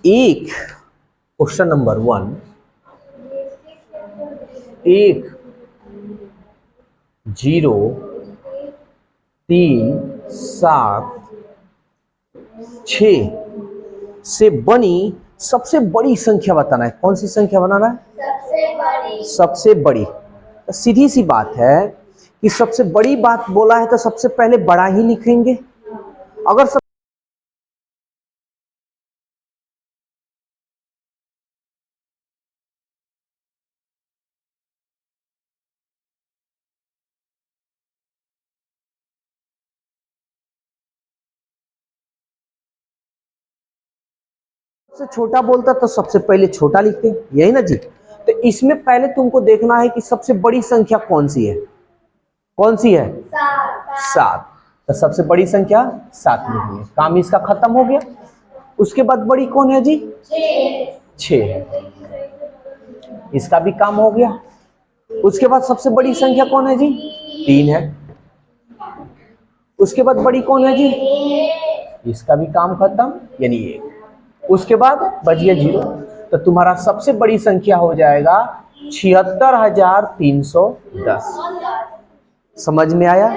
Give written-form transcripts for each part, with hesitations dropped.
एक question number 1, 1 0 3 7 6 से बनी सबसे बड़ी संख्या बताना है। कौन सी संख्या बनाना है? सबसे बड़ी। तो सीधी सी बात है कि सबसे बड़ी बात बोला है तो सबसे पहले बड़ा ही लिखेंगे। अगर सबसे छोटा बोलता तो सबसे पहले छोटा लिखते, यही ना जी। तो इसमें पहले तुमको देखना है कि सबसे बड़ी संख्या कौन सी है। कौन सी है? 7। तो सबसे बड़ी संख्या 7 लिखनी है। काम इसका खत्म हो गया। उसके बाद बड़ी कौन है जी? 6 है। इसका भी काम हो गया। उसके बाद सबसे बड़ी संख्या कौन है जी? 3 है। उसके बाद बड़ी कौन है जी? इसका भी काम खत्म, यानी 1। उसके बाद बच गया 0। तो तुम्हारा सबसे बड़ी संख्या हो जाएगा 76,310। समझ में आया?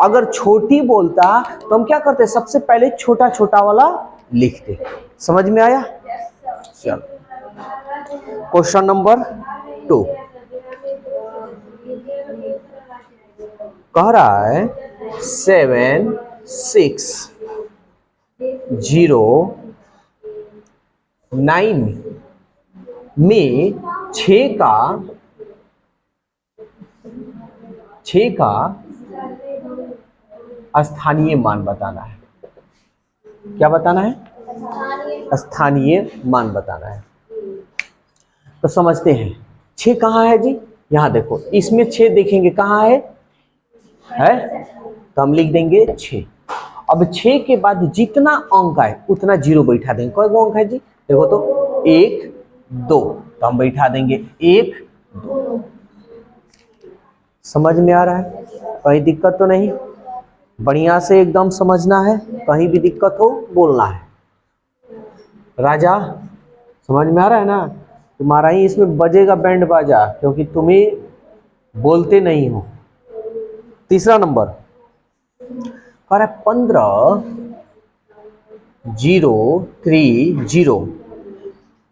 अगर छोटी बोलता तो हम क्या करते? सबसे पहले छोटा छोटा वाला लिखते। समझ में आया? चलो क्वेश्चन नंबर 2 कह रहा है 7 6 0 9 में 6 का स्थानीय मान बताना है। क्या बताना है? स्थानीय मान बताना है। तो समझते हैं 6 कहाँ है जी? यहां देखो, इसमें 6 देखेंगे कहाँ है तो हम लिख देंगे 6। अब 6 के बाद जितना अंक आए उतना 0 बैठा देंगे। कौन अंक है जी? देखो तो 1 2, तो हम बैठा देंगे 1 2। समझ में आ रहा है? कहीं दिक्कत तो नहीं? बढ़िया से एकदम समझना है, कहीं भी दिक्कत हो बोलना है। राजा समझ में आ रहा है ना? तुम्हारा ही इसमें बजेगा बैंड बाजा, क्योंकि तुम ही बोलते नहीं हो। तीसरा नंबर कह रहा है 15,030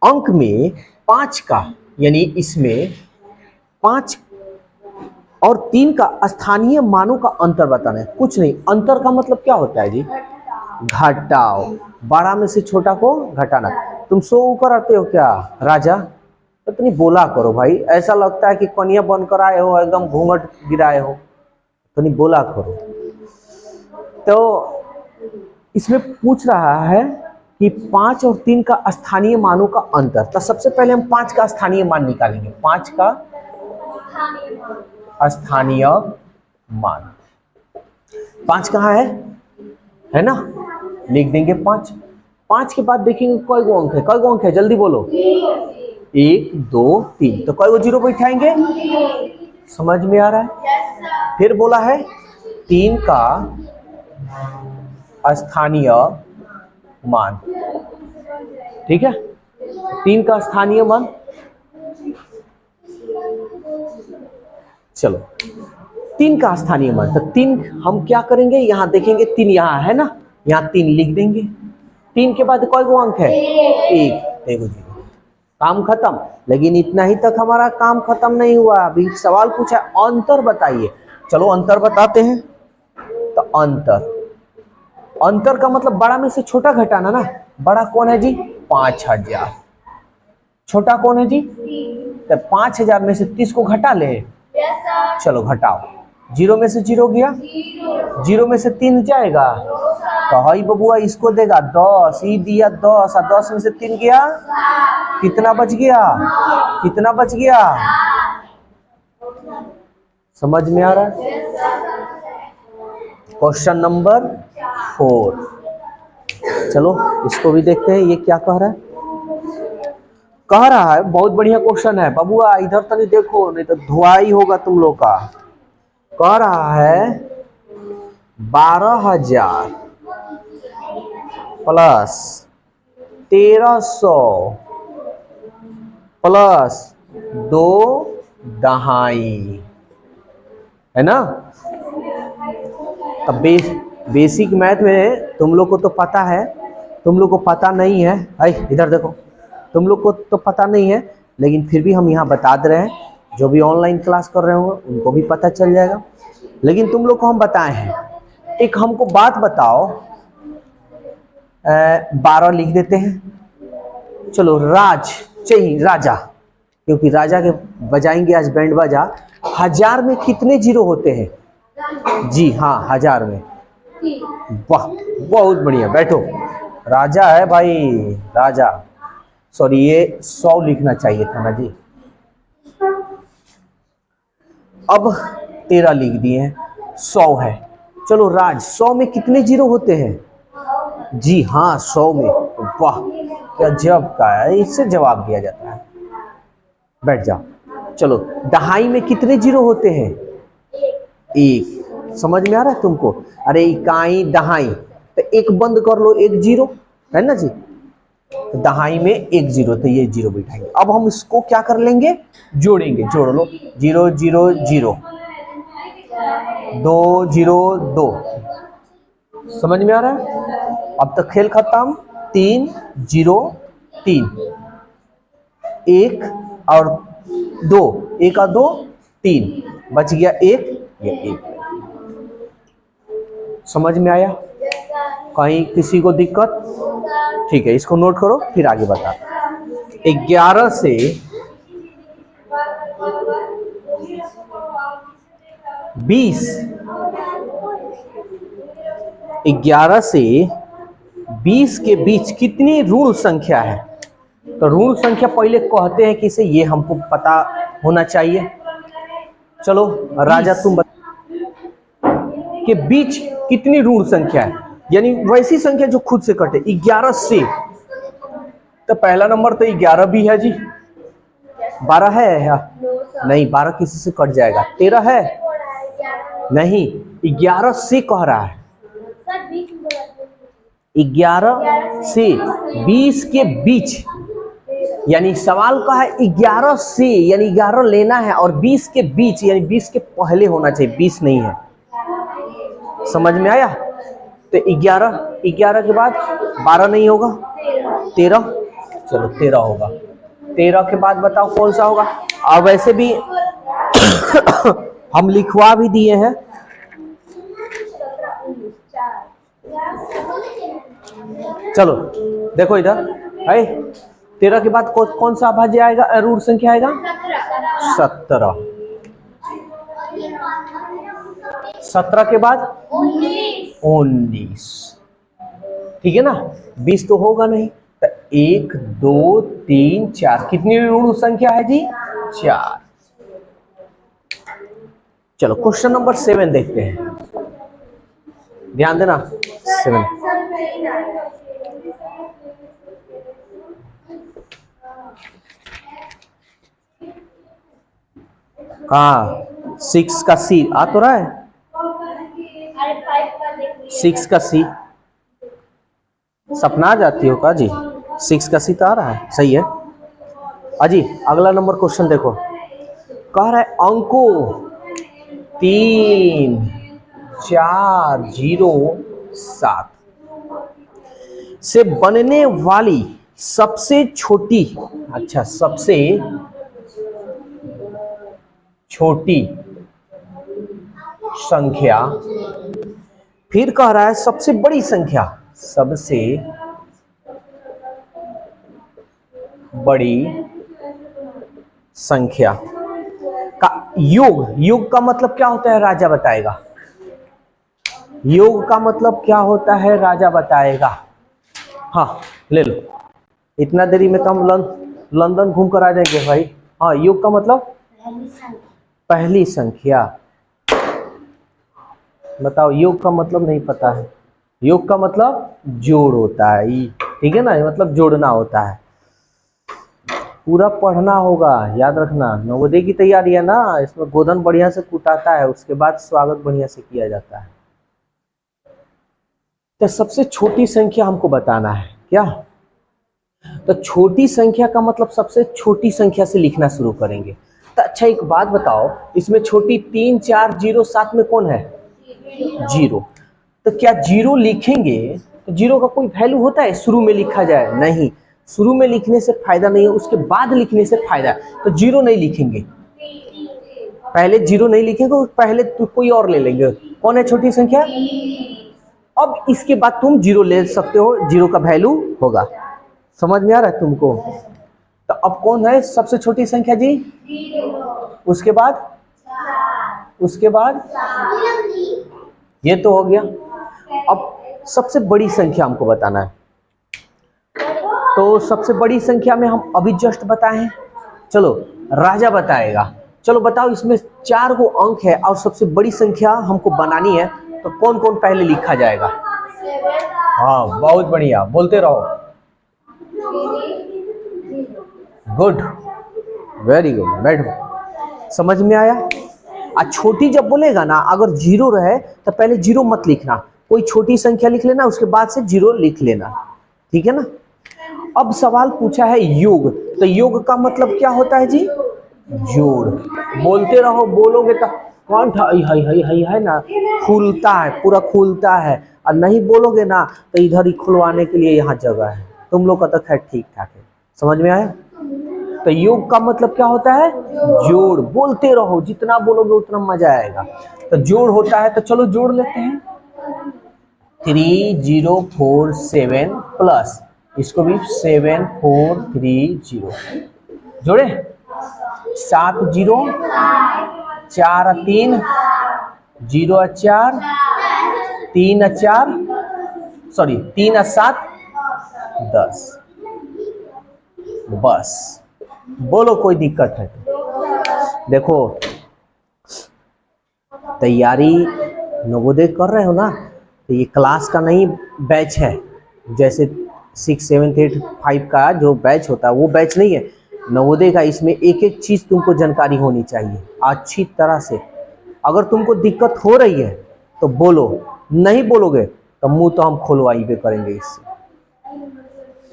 अंक में 5 का, यानी इसमें 5 और 3 का स्थानीय मानों का अंतर बताना है। कुछ नहीं, अंतर का मतलब क्या होता है जी? घटाओ। बड़ा में से छोटा को घटाना। तुम सो ऊपर आते हो क्या राजा? इतनी बोला करो भाई, ऐसा लगता है कि कन्या बनकर आए हो, एकदम घूंघट गिराए हो। इतनी बोला करो। तो इसमें पूछ रहा है कि 5 और 3 का स्थानीय मानों का अंतर। तो सबसे पहले हम 5 का स्थानीय मान निकालेंगे। 5 का स्थानीय मान। 5 कहाँ है ना? लिख देंगे 5। 5 के बाद देखेंगे कई गो अंक है। कई गो अंक है? जल्दी बोलो। 1 2 3। तो कई गो 0 बैठाएंगे? समझ में आ रहा है? फिर बोला है 3 का स्थानीय मान। ठीक है, 3 का स्थानीय मान। चलो 3 का स्थानीय मान। तो 3 हम क्या करेंगे? यहां देखेंगे 3 यहां है ना, यहां 3 लिख देंगे। 3 के बाद कई गो अंक है? 1। देखो 0। काम खत्म। लेकिन इतना ही तक हमारा काम खत्म नहीं हुआ। अभी सवाल पूछा अंतर बताइए। चलो अंतर बताते हैं। तो अंतर, अंतर का मतलब बड़ा में से छोटा घटाना ना। बड़ा कौन है जी? 5,000। छोटा कौन है जी? तो 5,000 में से 30 को घटा ले। चलो घटाओ। 0 में से 0 गया, 0 में से 3 जाएगा तो हई बबुआ इसको देगा 10। ही दिया 10 और 10 में से 3 गया, कितना बच गया? कितना बच गया? समझ में आ रहा है? Question number 4। चलो इसको भी देखते हैं, ये क्या कह रहा है। कह रहा है, बहुत बढ़िया क्वेश्चन है बबुआ, इधर तक देखो नहीं तो धुआई होगा तुम लोग का। कह रहा है 12,000 प्लस 1300 प्लस 2 दहाई, है ना। अब बेसिक मैथ में तुम लोग को तो पता है, तुम लोग को पता नहीं है, इधर देखो, तुम लोग को तो पता नहीं है, लेकिन फिर भी हम यहाँ बता दे रहे हैं, जो भी ऑनलाइन क्लास कर रहे होंगे उनको भी पता चल जाएगा, लेकिन तुम लोग को हम बताए हैं। एक हमको बात बताओ, 12 लिख देते हैं, चलो राज चाहिए, राजा, क्योंकि राजा के बजाएंगे आज बैंड बाजा। 1000 में कितने जीरो होते हैं? जी हाँ, 1000 में, वाह बहुत बढ़िया, बैठो, राजा है भाई, राजा, सॉरी ये 100 लिखना चाहिए था ना जी। अब 13 लिख दिए हैं, 100 है, चलो राज 100 में कितने जीरो होते हैं? जी हाँ 100 में, वाह क्या जब का है, इससे जवाब दिया जाता है, बैठ जाओ। चलो दहाई में कितने जीरो होते हैं? 1, समझ में आ रहा है तुमको? अरे इकाई दहाई, तो एक बंद कर लो, 1 जीरो है ना जी, तो दहाई में 1 जीरो, तो ये जीरो बिठाएंगे। अब हम इसको क्या कर लेंगे? जोड़ेंगे, जोड़ लो, 0 0 0, 2 0 2, समझ में आ रहा है? अब तक खेल खत्म, 3 0 3, 1 और 2, 1 और 2 3, बच गया 1, ये 1। समझ में आया? कहीं किसी को दिक्कत? ठीक है, इसको नोट करो, फिर आगे बता। 11 से 20, 11 से 20 के बीच कितनी ऋण संख्या है? तो ऋण संख्या पहले कहते हैं किसे, ये हमको पता होना चाहिए। चलो राजा तुम के बीच कितनी ऋण संख्या है, यानी वैसी संख्या जो खुद से कटे। 11 से, तो पहला नंबर तो 11 भी है जी, 12 है या नहीं? 12 किसी से कट जाएगा। 13 है नहीं, 11 से कह रहा है, 11 से 20 के बीच, यानी सवाल का है 11 से, यानी 11 लेना है, और 20 के बीच यानी 20 के पहले होना चाहिए, 20 नहीं है। समझ में आया? तो 11 के बाद 12 नहीं होगा, 13, चलो 13 होगा। 13 के बाद बताओ कौन सा होगा? और वैसे भी हम लिखवा भी दिए हैं, चलो देखो इधर, 13 के बाद कौन सा अभाज्य आएगा, ऋण संख्या आएगा? 17। 17 के बाद 19, ठीक है ना। 20 तो होगा नहीं, तो 1 2 3 4, कितनी ऋण संख्या है जी? 4। चलो क्वेश्चन नंबर 7 देखते हैं, ध्यान देना। 7 हाँ, 6 का सी आ तो रहा है, 6 का सी, सपना आ जाती हो का जी? 6 का सी तो आ रहा है, सही है अजी। अगला नंबर क्वेश्चन देखो, कह रहा है अंकों 3 4 0 7 से बनने वाली सबसे छोटी, अच्छा सबसे छोटी संख्या, फिर कह रहा है सबसे बड़ी संख्या, सबसे बड़ी संख्या का योग। योग का मतलब क्या होता है राजा बताएगा, योग का मतलब क्या होता है राजा बताएगा। हाँ ले लो, इतना देरी में तो हम लंदन घूम कर आ जाएंगे भाई। हाँ, योग का मतलब पहली संख्या, बताओ योग का मतलब नहीं पता है? योग का मतलब जोड़ होता है, ठीक है ना, ये मतलब जोड़ना होता है। पूरा पढ़ना होगा, याद रखना, नवोदय की तैयारी है ना, इसमें गोधन बढ़िया से कुटाता है, उसके बाद स्वागत बढ़िया से किया जाता है। तो सबसे छोटी संख्या हमको बताना है क्या? तो छोटी संख्या का मतलब सबसे छोटी संख्या से लिखना शुरू करेंगे। तो अच्छा एक बात बताओ, इसमें छोटी 3 4 0 7 में कौन है? जीरो। तो क्या जीरो लिखेंगे तो जीरो का कोई वैल्यू होता है शुरू में लिखा जाए? नहीं, शुरू में लिखने से फायदा नहीं है, उसके बाद लिखने से फायदा है। तो जीरो नहीं लिखेंगे, पहले जीरो नहीं लिखेंगे, पहले तो कोई और ले लेंगे। कौन है छोटी संख्या? अब इसके बाद तुम जीरो ले सकते हो, जीरो का वैल्यू होगा। समझ में आ रहा है तुमको? तो अब कौन है सबसे छोटी संख्या जी? उसके बाद ये तो हो गया। अब सबसे बड़ी संख्या हमको बताना है। तो सबसे बड़ी संख्या में हम अभी जस्ट बताए हैं। चलो राजा बताएगा। चलो बताओ, इसमें 4 गो अंक है और सबसे बड़ी संख्या हमको बनानी है, तो कौन कौन पहले लिखा जाएगा? हाँ बहुत बढ़िया, बोलते रहो। गुड, वेरी गुड, बैठो। समझ में आया? छोटी जब बोलेगा ना, अगर जीरो रहे तो पहले जीरो मत लिखना, कोई छोटी संख्या लिख लेना, उसके बाद से जीरो लिख लेना, ठीक है ना? अब सवाल पूछा है योग, तो योग का मतलब क्या होता है जी? जोड़। बोलते रहो, बोलोगे तो कौन है ना, खुलता है, पूरा खुलता है, और नहीं बोलोगे ना तो इधर ही खुलवाने के लिए यहाँ जगह है। तुम लोग का तो खैर ठीक ठाक है। समझ में आया? तो योग का मतलब क्या होता है? जोड़। बोलते रहो, जितना बोलोगे उतना मजा आएगा। तो जोड़ होता है, तो चलो जोड़ लेते हैं। 3047 प्लस इसको भी 7430 जोड़े। 7 0 4 3 0 4 3 4 सॉरी 3 7 10। बस बोलो कोई दिक्कत है तो? देखो तैयारी नवोदय कर रहे हो ना, तो ये क्लास का नहीं बैच है। जैसे 6 7 8 5 का जो बैच होता है वो बैच नहीं है, नवोदय का। इसमें एक एक चीज़ तुमको जानकारी होनी चाहिए अच्छी तरह से। अगर तुमको दिक्कत हो रही है तो बोलो, नहीं बोलोगे तो मुंह तो हम खोलवाइबे करेंगे इससे।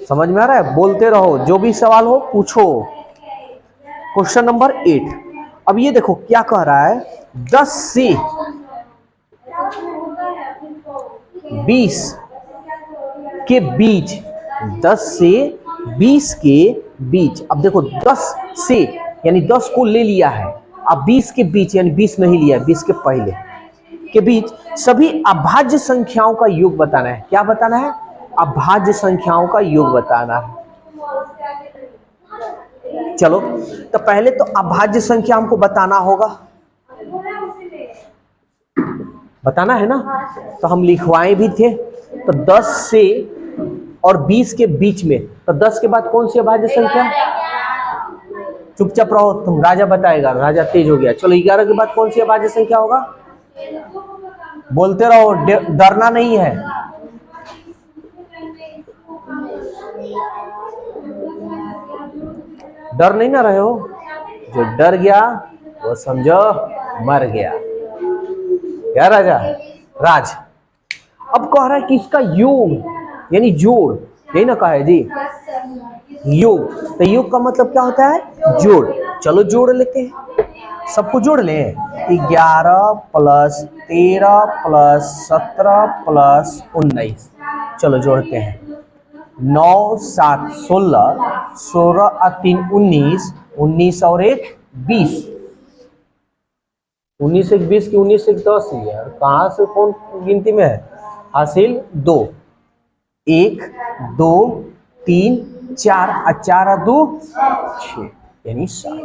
समझ में आ रहा है? बोलते रहो, जो भी सवाल हो पूछो। Question number 8। अब ये देखो क्या कह रहा है, 10 से 20 के बीच, 10 से 20 के बीच। अब देखो 10 से यानी 10 को ले लिया है, अब 20 के बीच यानी 20 नहीं लिया है, 20 के पहले के बीच सभी अभाज्य संख्याओं का योग बताना है। क्या बताना है? अभाज्य संख्याओं का योग बताना है। चलो तो पहले तो अभाज्य संख्या हमको बताना होगा, बताना है ना? तो हम लिखवाए भी थे। तो 10 से और 20 के बीच में, तो 10 के बाद कौन सी अभाज्य संख्या? चुपचाप रहो तुम, राजा बताएगा, राजा तेज हो गया। चलो 11 के बाद कौन सी अभाज्य संख्या होगा? बोलते रहो, डरना नहीं है। डर नहीं ना रहे हो? जो डर गया वो समझो मर गया। क्या राजा? राज। अब कह रहा है कि इसका योग यानी जोड़, यही ना कहा है जी, योग। तो योग का मतलब क्या होता है? जोड़। चलो जोड़ लेते हैं, सबको जोड़ लें। 11 प्लस 13 प्लस 17 प्लस 19। चलो जोड़ते हैं। 9 7 16, 16 और 3 19, 19 और 1 20। 19 1 20 की 19 1 10 ही है, कहाँ से कौन गिनती में है? हासिल 2, 1 2 3 4 और 4 और 2 6 यानी 7।